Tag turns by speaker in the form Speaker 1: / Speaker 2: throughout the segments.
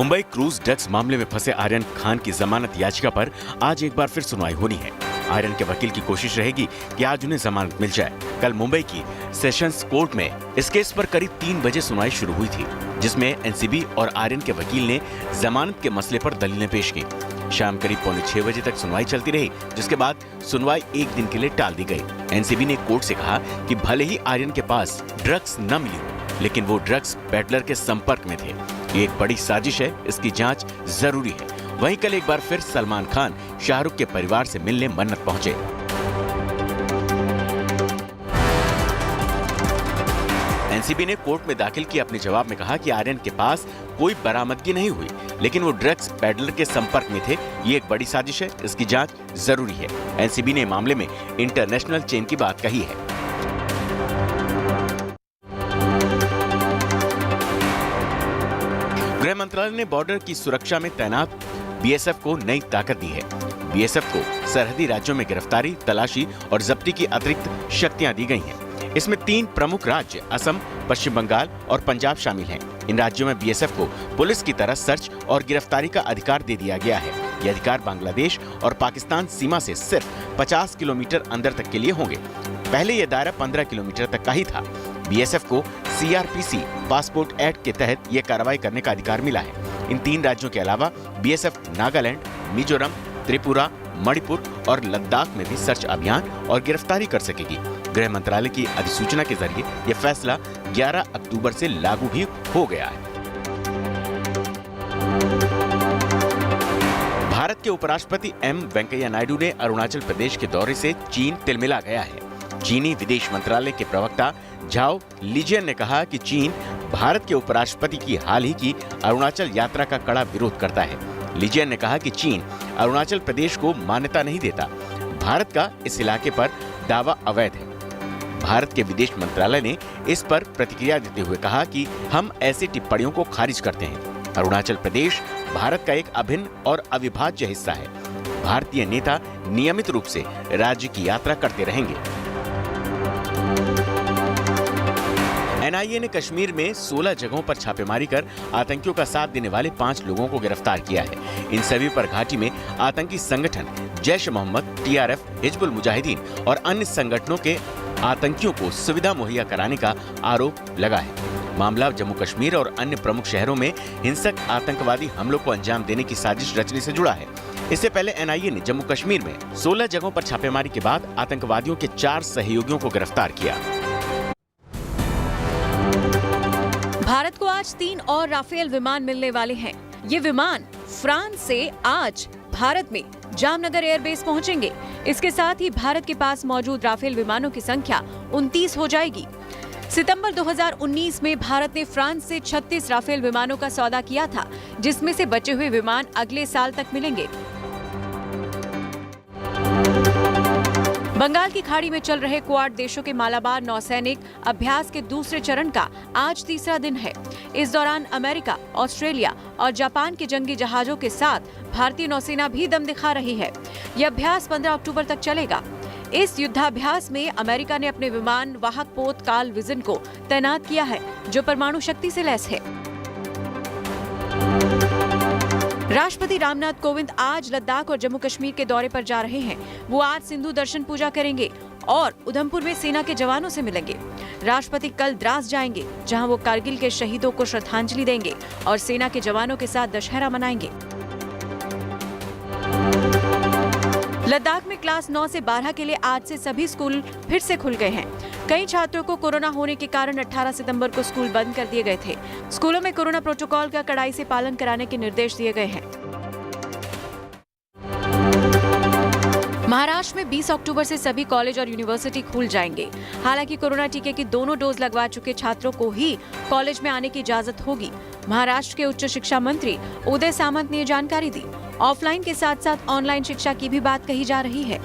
Speaker 1: Mumbai cruise drugs मामले में फंसे आर्यन खान की जमानत याचिका पर आज एक बार फिर सुनवाई होनी है। आर्यन के वकील की कोशिश रहेगी कि आज उन्हें जमानत मिल जाए। कल मुंबई की सेशंस कोर्ट में इस केस पर करीब 3 बजे सुनवाई शुरू हुई थी, जिसमें एनसीबी और आर्यन के वकील ने जमानत के मसले पर दलीलें पेश की। शाम करीब 5:45 बजे तक सुनवाई चलती रही, जिसके बाद सुनवाई एक दिन के लिए टाल दी गई। एनसीबी ने कोर्ट से कहा कि भले ही आर्यन के पास ड्रग्स न मिली हो, लेकिन वो ड्रग्स पेडलर के संपर्क में थे। ये एक बड़ी साजिश है, इसकी जांच जरूरी है। वहीं कल एक बार फिर सलमान खान शाहरुख के परिवार से मिलने मन्नत पहुंचे। एनसीबी ने कोर्ट में दाखिल किए अपने जवाब में कहा कि आर्यन के पास कोई बरामदगी नहीं हुई, लेकिन वो ड्रग्स पेडलर के संपर्क में थे। ये एक बड़ी साजिश है, इसकी जांच जरूरी है। एनसीबी ने मामले में इंटरनेशनल चेन की बात कही है। गृह मंत्रालय ने बॉर्डर की सुरक्षा में तैनात बीएसएफ को नई ताकत दी है। बीएसएफ को सरहदी राज्यों में गिरफ्तारी, तलाशी और जब्ती की अतिरिक्त शक्तियां दी गई हैं। इसमें 3 प्रमुख राज्य असम, पश्चिम बंगाल और पंजाब शामिल हैं। इन राज्यों में बीएसएफ को पुलिस की तरह सर्च और गिरफ्तारी का अधिकार दे दिया गया है। ये अधिकार बांग्लादेश और पाकिस्तान सीमा से सिर्फ 50 किलोमीटर अंदर तक के लिए होंगे। पहले यह दायरा 15 किलोमीटर तक का ही था। बीएसएफ को सीआरपीसी पासपोर्ट एक्ट के तहत यह कार्रवाई करने का अधिकार मिला है। इन 3 राज्यों के अलावा बीएसएफ नागालैंड, मिजोरम, त्रिपुरा, मणिपुर और लद्दाख में भी सर्च अभियान और गिरफ्तारी कर सकेगी। गृह मंत्रालय की अधिसूचना के जरिए यह फैसला 11 अक्टूबर से लागू भी हो गया है। भारत के उपराष्ट्रपति एम वेंकैया नायडू ने अरुणाचल प्रदेश के दौरे से चीन तिलमिला गया है। चीनी विदेश मंत्रालय के प्रवक्ता झाओ लिजियन ने कहा कि चीन भारत के उपराष्ट्रपति की हाल ही की अरुणाचल यात्रा का कड़ा विरोध करता है। लिजियन ने कहा कि चीन अरुणाचल प्रदेश को मान्यता नहीं देता। भारत का इस इलाके पर दावा अवैध है। भारत के विदेश मंत्रालय ने इस पर प्रतिक्रिया देते हुए कहा कि हम ऐसी टिप्पणियों को खारिज करते हैं। अरुणाचल प्रदेश भारत का एक अभिन्न और अविभाज्य हिस्सा है। भारतीय नेता नियमित रूप से राज्य की यात्रा करते रहेंगे। एनआईए ने कश्मीर में 16 जगहों पर छापेमारी कर आतंकियों का साथ देने वाले 5 लोगों को गिरफ्तार किया है। इन सभी पर घाटी में आतंकी संगठन जैश-ए-मोहम्मद, टीआरएफ, हिजबुल मुजाहिदीन और अन्य संगठनों के आतंकियों को सुविधा मुहैया कराने का आरोप लगा है। मामला जम्मू कश्मीर और अन्य प्रमुख शहरों में हिंसक आतंकवादी हमलों को अंजाम देने की साजिश रचने से जुड़ा है। इससे पहले एनआईए ने जम्मू कश्मीर में 16 जगहों पर छापेमारी के बाद आतंकवादियों के 4 सहयोगियों को गिरफ्तार किया।
Speaker 2: भारत को आज 3 और राफेल विमान मिलने वाले हैं। ये विमान फ्रांस से आज भारत में जामनगर एयरबेस पहुंचेंगे। इसके साथ ही भारत के पास मौजूद राफेल विमानों की संख्या 29 हो जाएगी। सितंबर 2019 में भारत ने फ्रांस से 36 राफेल विमानों का सौदा किया था, जिसमें से बचे हुए विमान अगले साल तक मिलेंगे। बंगाल की खाड़ी में चल रहे क्वाड देशों के मालाबार नौसैनिक अभ्यास के दूसरे चरण का आज तीसरा दिन है। इस दौरान अमेरिका, ऑस्ट्रेलिया और जापान के जंगी जहाजों के साथ भारतीय नौसेना भी दम दिखा रही है। यह अभ्यास 15 अक्टूबर तक चलेगा। इस युद्धाभ्यास में अमेरिका ने अपने विमान वाहक पोत कार्ल विजन को तैनात किया है, जो परमाणु शक्ति से लैस है। राष्ट्रपति रामनाथ कोविंद आज लद्दाख और जम्मू कश्मीर के दौरे पर जा रहे हैं। वो आज सिंधु दर्शन पूजा करेंगे और उधमपुर में सेना के जवानों से मिलेंगे। राष्ट्रपति कल द्रास जाएंगे, जहां वो कारगिल के शहीदों को श्रद्धांजलि देंगे और सेना के जवानों के साथ दशहरा मनाएंगे। लद्दाख में क्लास 9 से 12 के लिए आज से सभी स्कूल फिर से खुल गए हैं। कई छात्रों को कोरोना होने के कारण 18 सितंबर को स्कूल बंद कर दिए गए थे। स्कूलों में कोरोना प्रोटोकॉल का कड़ाई से पालन कराने के निर्देश दिए गए हैं। महाराष्ट्र में 20 अक्टूबर से सभी कॉलेज और यूनिवर्सिटी खुल जाएंगे। हालांकि कोरोना टीके की दोनों डोज लगवा चुके छात्रों को ही कॉलेज में आने की इजाजत होगी। महाराष्ट्र के उच्च शिक्षा मंत्री उदय सामंत ने ये जानकारी दी। ऑफलाइन के साथ साथ ऑनलाइन शिक्षा की भी बात कही जा रही है।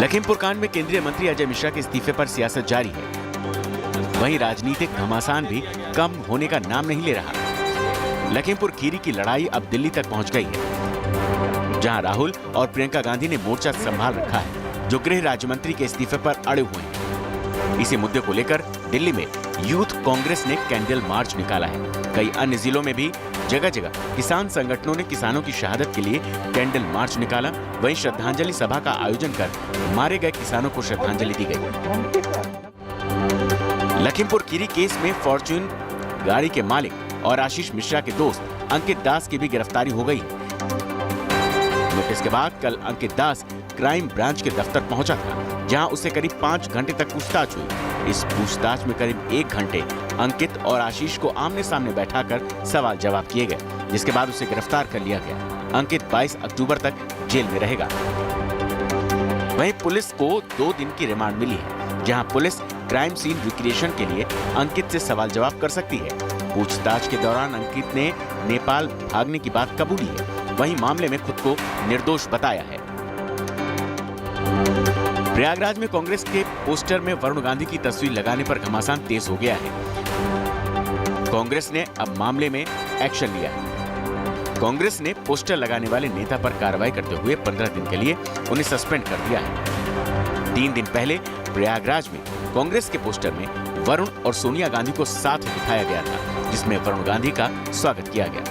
Speaker 1: लखीमपुर कांड में केंद्रीय मंत्री अजय मिश्रा के इस्तीफे पर सियासत जारी है। वहीं राजनीतिक घमासान भी कम होने का नाम नहीं ले रहा। लखीमपुर खीरी की लड़ाई अब दिल्ली तक पहुंच गई है, जहां राहुल और प्रियंका गांधी ने मोर्चा संभाल रखा है, जो गृह राज्य मंत्री के इस्तीफे पर अड़े हुए हैं। इसी मुद्दे को लेकर दिल्ली में यूथ कांग्रेस ने कैंडल मार्च निकाला है। कई अन्य जिलों में भी जगह जगह किसान संगठनों ने किसानों की शहादत के लिए कैंडल मार्च निकाला। वहीं श्रद्धांजलि सभा का आयोजन कर मारे गए किसानों को श्रद्धांजलि दी गई। लखीमपुर खीरी केस में फॉर्च्यून गाड़ी के मालिक और आशीष मिश्रा के दोस्त अंकित दास की भी गिरफ्तारी हो गई। नोटिस के बाद कल अंकित दास क्राइम ब्रांच के दफ्तर पहुंचा था, जहां उससे करीब 5 घंटे तक पूछताछ हुई। इस पूछताछ में करीब 1 घंटे अंकित और आशीष को आमने सामने बैठाकर सवाल जवाब किए गए, जिसके बाद उसे गिरफ्तार कर लिया गया। अंकित 22 अक्टूबर तक जेल में रहेगा। वहीं पुलिस को 2 दिन की रिमांड मिली है, जहां पुलिस क्राइम सीन रिक्रिएशन के लिए अंकित से सवाल जवाब कर सकती है। पूछताछ के दौरान अंकित ने नेपाल भागने की बात कबूली है। वहीं मामले में खुद को निर्दोष बताया है। प्रयागराज में कांग्रेस के पोस्टर में वरुण गांधी की तस्वीर लगाने पर घमासान तेज हो गया है। कांग्रेस ने अब मामले में एक्शन लिया है। कांग्रेस ने पोस्टर लगाने वाले नेता पर कार्रवाई करते हुए 15 दिन के लिए उन्हें सस्पेंड कर दिया है। 3 दिन पहले प्रयागराज में कांग्रेस के पोस्टर में वरुण और सोनिया गांधी को साथ दिखाया गया था, जिसमें वरुण गांधी का स्वागत किया गया।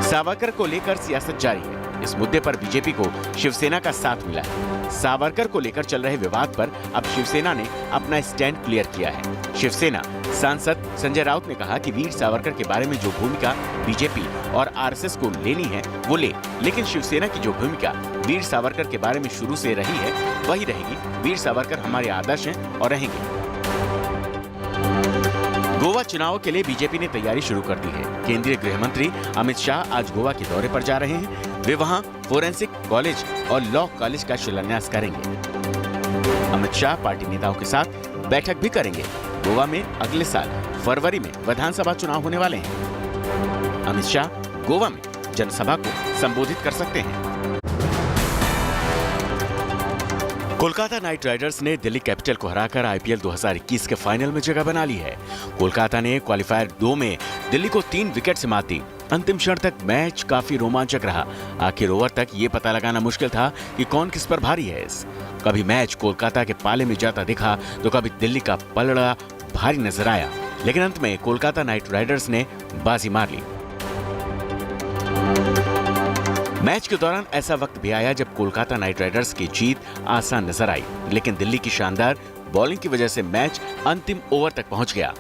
Speaker 1: सावरकर को लेकर सियासत जारी है। इस मुद्दे पर बीजेपी को शिवसेना का साथ मिला है। सावरकर को लेकर चल रहे विवाद पर अब शिवसेना ने अपना स्टैंड क्लियर किया है। शिवसेना सांसद संजय राउत ने कहा कि वीर सावरकर के बारे में जो भूमिका बीजेपी और आरएसएस को लेनी है वो ले, लेकिन शिवसेना की जो भूमिका वीर सावरकर के बारे में शुरू से रही है वही रहेगी। वीर सावरकर हमारे आदर्श हैं और रहेंगे। गोवा चुनाव के लिए बीजेपी ने तैयारी शुरू कर दी है। केंद्रीय गृह मंत्री अमित शाह आज गोवा के दौरे पर जा रहे हैं। वे वहां फोरेंसिक कॉलेज और लॉ कॉलेज का शिलान्यास करेंगे। अमित शाह पार्टी नेताओं के साथ बैठक भी करेंगे। गोवा में अगले साल फरवरी में विधानसभा चुनाव होने वाले हैं। अमित शाह गोवा में जनसभा को संबोधित कर सकते हैं। कोलकाता नाइट राइडर्स ने दिल्ली कैपिटल को हराकर आईपीएल 2021 के फाइनल में जगह बना ली है। कोलकाता ने क्वालिफायर 2 में दिल्ली को 3 विकेट से मात दी। अंतिम क्षण तक मैच काफी रोमांचक रहा। आखिर ओवर तक ये पता लगाना मुश्किल था कि कौन किस पर भारी है। कभी मैच कोलकाता के पाले में जाता दिखा तो कभी दिल्ली का पलड़ा भारी नजर आया, लेकिन अंत में कोलकाता नाइट राइडर्स ने बाजी मार ली। मैच के दौरान ऐसा वक्त भी आया जब कोलकाता नाइट राइडर्स की जीत आसान नजर आई, लेकिन दिल्ली की शानदार बॉलिंग की वजह से मैच अंतिम ओवर तक पहुंच गया।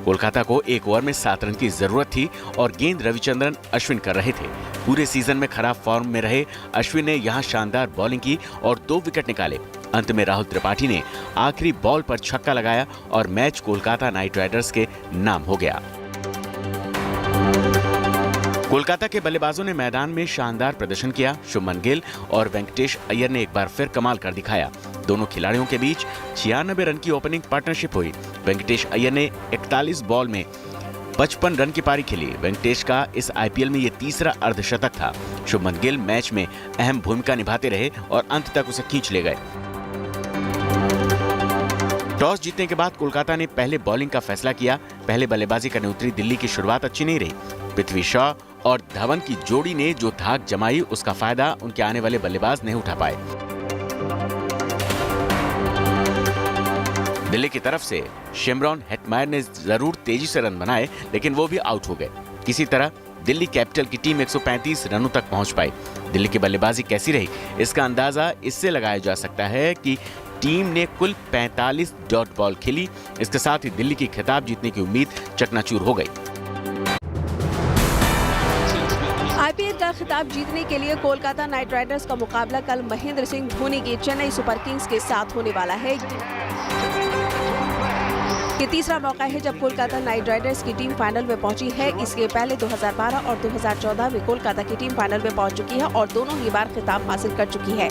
Speaker 1: कोलकाता को 1 ओवर में 7 रन की जरूरत थी और गेंद रविचंद्रन अश्विन कर रहे थे। पूरे सीजन में खराब फॉर्म में रहे अश्विन ने यहां शानदार बॉलिंग की और 2 विकेट निकाले। अंत में राहुल त्रिपाठी ने आखिरी बॉल पर छक्का लगाया और मैच कोलकाता नाइट राइडर्स के नाम हो गया। कोलकाता के बल्लेबाजों ने मैदान में शानदार प्रदर्शन किया। शुभमन गिल और वेंकटेश अय्यर ने एक बार फिर कमाल कर दिखाया। दोनों खिलाड़ियों के बीच 96 रन की ओपनिंग पार्टनरशिप हुई। वेंकटेश अय्यर ने 41 बॉल में 55 रन की पारी खेली। वेंकटेश का इस आईपीएल में ये तीसरा अर्धशतक था। शुभमन गिल मैच में अहम भूमिका निभाते रहे और अंत तक उसे खींच ले गए। टॉस जीतने के बाद कोलकाता ने पहले बॉलिंग का फैसला किया। पहले बल्लेबाजी करने उतरी दिल्ली की शुरुआत अच्छी नहीं रही। पृथ्वी शॉ और धवन की जोड़ी ने जो धाक जमाई उसका फायदा उनके आने वाले बल्लेबाज नहीं उठा पाए। दिल्ली की तरफ से शिमरॉन हेटमायर ने जरूर तेजी से रन बनाए, लेकिन वो भी आउट हो गए। किसी तरह दिल्ली कैपिटल की टीम 135 रनों तक पहुंच पाई। दिल्ली की बल्लेबाजी कैसी रही इसका अंदाजा इससे लगाया जा सकता है कि टीम ने कुल 45 डॉट बॉल खेली। इसके साथ ही दिल्ली की खिताब जीतने की उम्मीद चकनाचूर हो गई।
Speaker 3: आईपीएल का खिताब जीतने के लिए कोलकाता नाइट राइडर्स का मुकाबला कल महेंद्र सिंह धोनी की चेन्नई सुपर किंग्स के साथ होने वाला है। ये तीसरा मौका है जब कोलकाता नाइट राइडर्स की टीम फाइनल में पहुंची है। इसके पहले 2012 और 2014 में कोलकाता की टीम फाइनल में पहुंच चुकी है और दोनों ही बार खिताब हासिल कर चुकी है।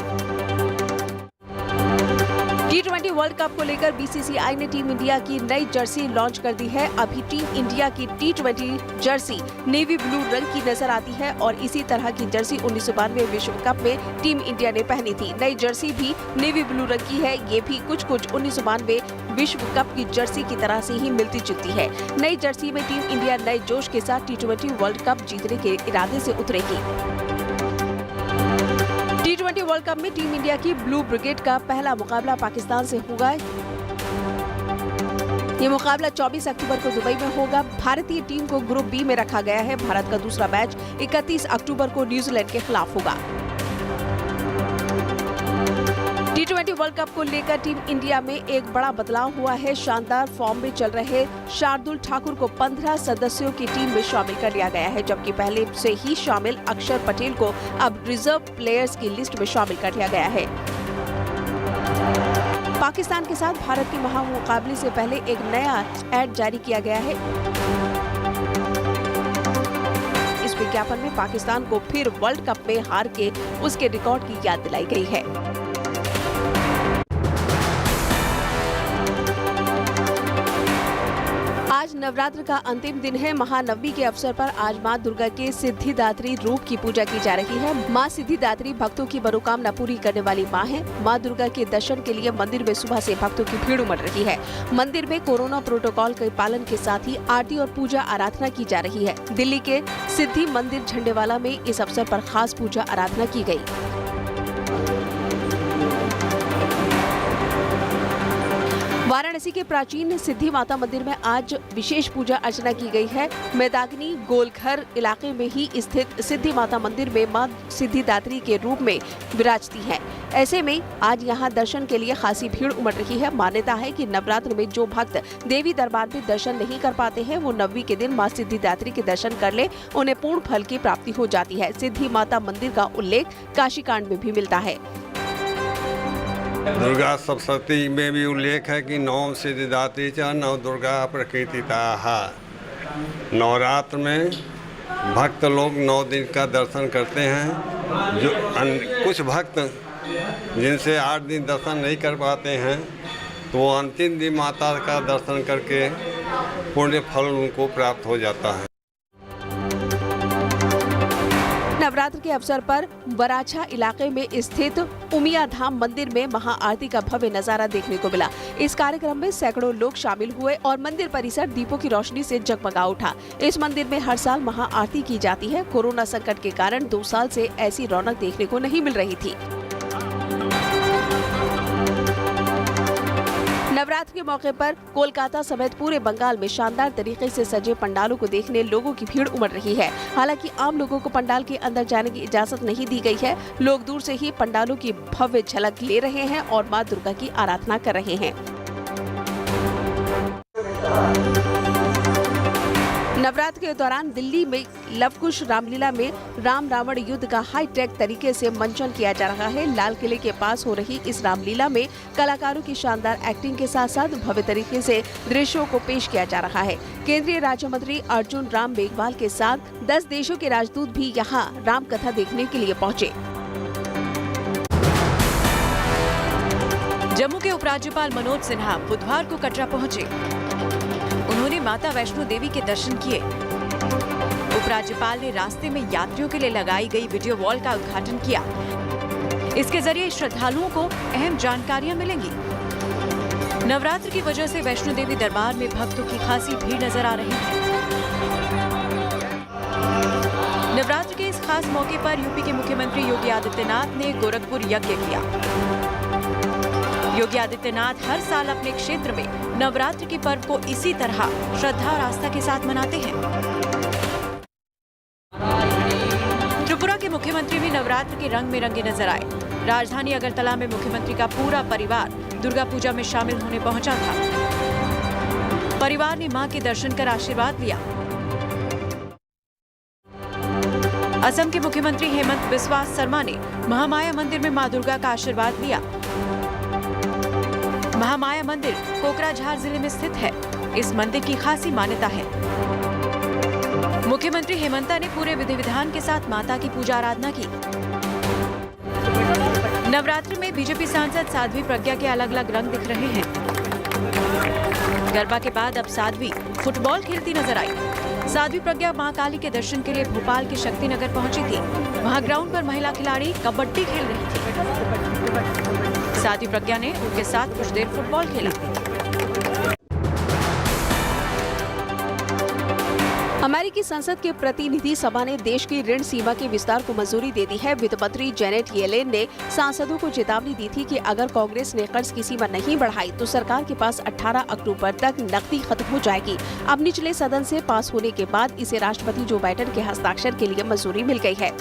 Speaker 3: T20 वर्ल्ड कप को लेकर बीसीसीआई ने टीम इंडिया की नई जर्सी लॉन्च कर दी है। अभी टीम इंडिया की T20 जर्सी नेवी ब्लू रंग की नजर आती है और इसी तरह की जर्सी 1992 विश्व कप में टीम इंडिया ने पहनी थी। नई जर्सी भी नेवी ब्लू रंग की है। ये भी कुछ 1992 विश्व कप की जर्सी की तरह से ही मिलती जुलती है। नई जर्सी में टीम इंडिया नए जोश के साथ T20 वर्ल्ड कप जीतने के इरादे से उतरेगी। T20 वर्ल्ड कप में टीम इंडिया की ब्लू ब्रिगेड का पहला मुकाबला पाकिस्तान से होगा। ये मुकाबला 24 अक्टूबर को दुबई में होगा। भारतीय टीम को ग्रुप बी में रखा गया है। भारत का दूसरा मैच 31 अक्टूबर को न्यूजीलैंड के खिलाफ होगा। T20 वर्ल्ड कप को लेकर टीम इंडिया में एक बड़ा बदलाव हुआ है। शानदार फॉर्म में चल रहे शार्दुल ठाकुर को 15 सदस्यों की टीम में शामिल कर लिया गया है, जबकि पहले से ही शामिल अक्षर पटेल को अब रिजर्व प्लेयर्स की लिस्ट में शामिल कर लिया गया है। पाकिस्तान के साथ भारत के महामुकाबले से पहले एक नया ऐड जारी किया गया है। इस विज्ञापन में पाकिस्तान को फिर वर्ल्ड कप में हार के उसके रिकॉर्ड की याद दिलाई गई है। आज नवरात्र का अंतिम दिन है। महानवमी के अवसर पर आज मां दुर्गा के सिद्धिदात्री रूप की पूजा की जा रही है। मां सिद्धिदात्री भक्तों की मनोकामना पूरी करने वाली मां है। मां दुर्गा के दर्शन के लिए मंदिर में सुबह से भक्तों की भीड़ उमड़ रही है। मंदिर में कोरोना प्रोटोकॉल के पालन के साथ ही आरती और पूजा आराधना की जा रही है। दिल्ली के सिद्धि मंदिर झंडेवाला में इस अवसर पर खास पूजा आराधना की गयी। वाराणसी के प्राचीन सिद्धि माता मंदिर में आज विशेष पूजा अर्चना की गई है। मैदागनी गोलघर इलाके में ही स्थित सिद्धि माता मंदिर में मां सिद्धिदात्री के रूप में विराजती हैं। ऐसे में आज यहां दर्शन के लिए खासी भीड़ उमड़ रही है। मान्यता है कि नवरात्र में जो भक्त देवी दरबार में दर्शन नहीं कर पाते हैं, वो नवमी के दिन मां सिद्धिदात्री के दर्शन कर ले, उन्हें पूर्ण फल की प्राप्ति हो जाती है। सिद्धि माता मंदिर का उल्लेख काशी कांड में भी मिलता है।
Speaker 4: दुर्गा सप्तशती में भी उल्लेख है कि नौ सिद्धिदात्री च नव दुर्गा प्रकृतिताः। नवरात्र में भक्त लोग 9 दिन का दर्शन करते हैं। जो कुछ भक्त जिनसे 8 दिन दर्शन नहीं कर पाते हैं, तो वो अंतिम दिन माता का दर्शन करके पुण्य फल उनको प्राप्त हो जाता है।
Speaker 3: नवरात्र के अवसर पर बराछा इलाके में स्थित उमिया धाम मंदिर में महाआरती का भव्य नजारा देखने को मिला। इस कार्यक्रम में सैकड़ों लोग शामिल हुए और मंदिर परिसर दीपों की रोशनी से जगमगा उठा। इस मंदिर में हर साल महाआरती की जाती है। कोरोना संकट के कारण 2 साल से ऐसी रौनक देखने को नहीं मिल रही थी। नवरात्र के मौके पर कोलकाता समेत पूरे बंगाल में शानदार तरीके से सजे पंडालों को देखने लोगों की भीड़ उमड़ रही है। हालांकि आम लोगों को पंडाल के अंदर जाने की इजाजत नहीं दी गई है। लोग दूर से ही पंडालों की भव्य झलक ले रहे हैं और मां दुर्गा की आराधना कर रहे हैं। नवरात्र के दौरान दिल्ली में लवकुश रामलीला में राम रावण युद्ध का हाईटेक तरीके से मंचन किया जा रहा है। लाल किले के पास हो रही इस रामलीला में कलाकारों की शानदार एक्टिंग के साथ साथ भव्य तरीके से दृश्यों को पेश किया जा रहा है। केंद्रीय राज्य मंत्री अर्जुन राम मेघवाल के साथ 10 देशों के राजदूत भी यहाँ राम कथा देखने के लिए पहुँचे।
Speaker 2: जम्मू के उपराज्यपाल मनोज सिन्हा बुधवार को कटरा पहुंचे। उन्होंने माता वैष्णो देवी के दर्शन किए। उपराज्यपाल ने रास्ते में यात्रियों के लिए लगाई गई वीडियो वॉल का उद्घाटन किया। इसके जरिए श्रद्धालुओं को अहम जानकारियां मिलेंगी। नवरात्र की वजह से वैष्णो देवी दरबार में भक्तों की खासी भीड़ नजर आ रही है। नवरात्र के इस खास मौके पर यूपी के मुख्यमंत्री योगी आदित्यनाथ ने गोरखपुर यज्ञ किया। योगी आदित्यनाथ हर साल अपने क्षेत्र में नवरात्र के पर्व को इसी तरह श्रद्धा और आस्था के साथ मनाते हैं। त्रिपुरा के मुख्यमंत्री भी नवरात्र के रंग में रंगे नजर आए। राजधानी अगरतला में मुख्यमंत्री का पूरा परिवार दुर्गा पूजा में शामिल होने पहुंचा था। परिवार ने मां के दर्शन कर आशीर्वाद लिया। असम के मुख्यमंत्री हेमंत बिस्वा शर्मा ने महामाया मंदिर में मां दुर्गा का आशीर्वाद लिया। महामाया मंदिर कोकराझार जिले में स्थित है। इस मंदिर की खासी मान्यता है। मुख्यमंत्री हेमंता ने पूरे विधि विधान के साथ माता की पूजा आराधना की। नवरात्र में बीजेपी सांसद साध्वी प्रज्ञा के अलग अलग रंग दिख रहे हैं। गरबा के बाद अब साध्वी फुटबॉल खेलती नजर आई। साध्वी प्रज्ञा मां काली के दर्शन के लिए भोपाल के शक्तिनगर पहुंची थी। वहां ग्राउंड पर महिला खिलाड़ी कबड्डी खेल रही थी। साध्वी प्रज्ञा ने उनके साथ कुछ देर फुटबॉल खेला।
Speaker 3: अमेरिकी संसद के प्रतिनिधि सभा ने देश की ऋण सीमा के विस्तार को मंजूरी दे दी है। वित्त मंत्री जेनेट येलेन ने सांसदों को चेतावनी दी थी कि अगर कांग्रेस ने कर्ज की सीमा नहीं बढ़ाई तो सरकार के पास 18 अक्टूबर तक नकदी खत्म हो जाएगी। अब निचले सदन से पास होने के बाद इसे राष्ट्रपति जो बाइडेन के हस्ताक्षर के लिए मंजूरी मिल गई है।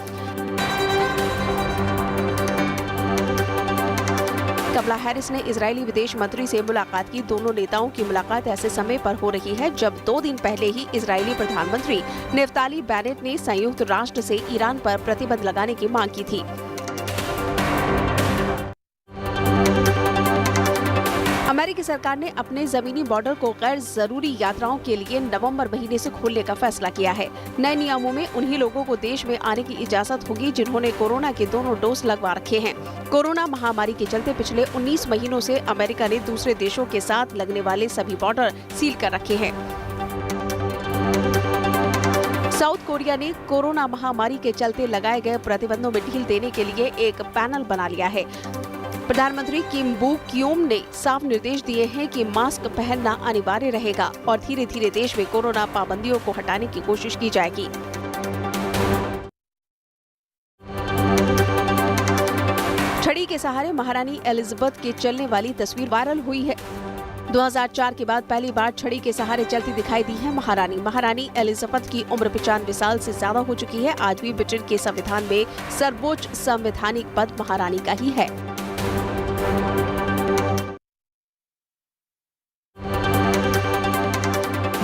Speaker 3: कमला हैरिस ने इजरायली विदेश मंत्री से मुलाकात की। दोनों नेताओं की मुलाकात ऐसे समय पर हो रही है जब 2 दिन पहले ही इजरायली प्रधानमंत्री नेफ्ताली बेनेट ने संयुक्त राष्ट्र से ईरान पर प्रतिबंध लगाने की मांग की थी। अमेरिकी सरकार ने अपने जमीनी बॉर्डर को गैर जरूरी यात्राओं के लिए नवंबर महीने से खोलने का फैसला किया है। नए नियमों में उन्हीं लोगों को देश में आने की इजाजत होगी जिन्होंने कोरोना के दोनों डोज लगवा रखे हैं। कोरोना महामारी के चलते पिछले 19 महीनों से अमेरिका ने दूसरे देशों के साथ लगने वाले सभी बॉर्डर सील कर रखे हैं। साउथ कोरिया ने कोरोना महामारी के चलते लगाए गए प्रतिबंधों में ढील देने के लिए एक पैनल बना लिया है। प्रधानमंत्री किम बू क्योम ने साफ निर्देश दिए हैं कि मास्क पहनना अनिवार्य रहेगा और धीरे धीरे देश में कोरोना पाबंदियों को हटाने की कोशिश की जाएगी। छड़ी के सहारे महारानी एलिजाबेथ के चलने वाली तस्वीर वायरल हुई है। 2004 के बाद पहली बार छड़ी के सहारे चलती दिखाई दी है महारानी एलिजाबेथ की उम्र 95 साल से ज्यादा हो चुकी है। आज भी ब्रिटेन के संविधान में सर्वोच्च संवैधानिक पद महारानी का ही है।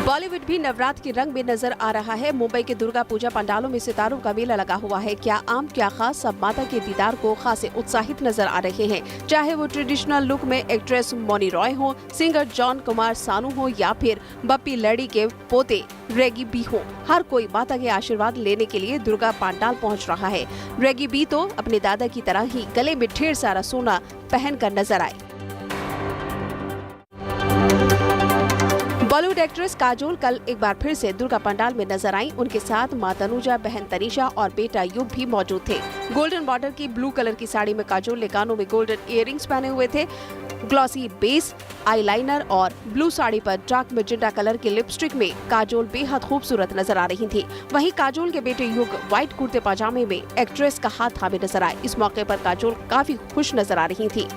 Speaker 3: बॉलीवुड भी नवरात्र के रंग में नजर आ रहा है। मुंबई के दुर्गा पूजा पंडालों में सितारों का मेला लगा हुआ है। क्या आम क्या खास, सब माता के दीदार को खासे उत्साहित नजर आ रहे हैं। चाहे वो ट्रेडिशनल लुक में एक्ट्रेस मौनी रॉय हो, सिंगर जॉन कुमार सानू हो या फिर बप्पी लड़ी के पोते रेगी बी हो, हर कोई माता के आशीर्वाद लेने के लिए दुर्गा पंडाल पहुंच रहा है। रेगी बी तो अपने दादा की तरह ही गले में ढेर सारा सोना पहनकर नजर आए। बॉलीवुड एक्ट्रेस काजोल कल एक बार फिर से दुर्गा पंडाल में नजर आई। उनके साथ मां तनुजा, बहन तनीषा और बेटा युग भी मौजूद थे। गोल्डन बॉर्डर की ब्लू कलर की साड़ी में काजोल ने कानों में गोल्डन इयररिंग्स पहने हुए थे। ग्लॉसी बेस आईलाइनर और ब्लू साड़ी पर डार्क मैजेंटा कलर के लिपस्टिक में काजोल बेहद खूबसूरत नजर आ रही थी। वहीं काजोल के बेटे युग व्हाइट कुर्ते पजामे में एक्ट्रेस का हाथ थामे नजर आए। इस मौके पर काजोल काफी खुश नजर आ रही थी।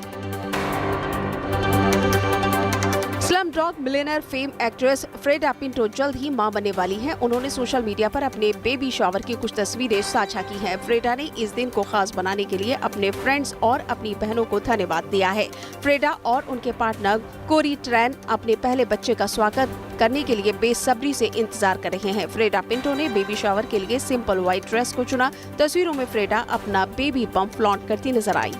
Speaker 3: Slumdog millionaire fame actress Freda Pinto जल्द ही मां बनने वाली हैं। उन्होंने सोशल मीडिया पर अपने बेबी शावर की कुछ तस्वीरें साझा की हैं। फ्रेडा ने इस दिन को खास बनाने के लिए अपने फ्रेंड्स और अपनी बहनों को धन्यवाद दिया है। फ्रेडा और उनके पार्टनर कोरी ट्रैन अपने पहले बच्चे का स्वागत करने के लिए बेसब्री से इंतजार कर रहे हैं। फ्रेडा पिंटो ने बेबी शावर के लिए सिंपल व्हाइट ड्रेस को चुना। तस्वीरों में फ्रेडा अपना बेबी बम्प फ्लॉन्ट करती नजर आई।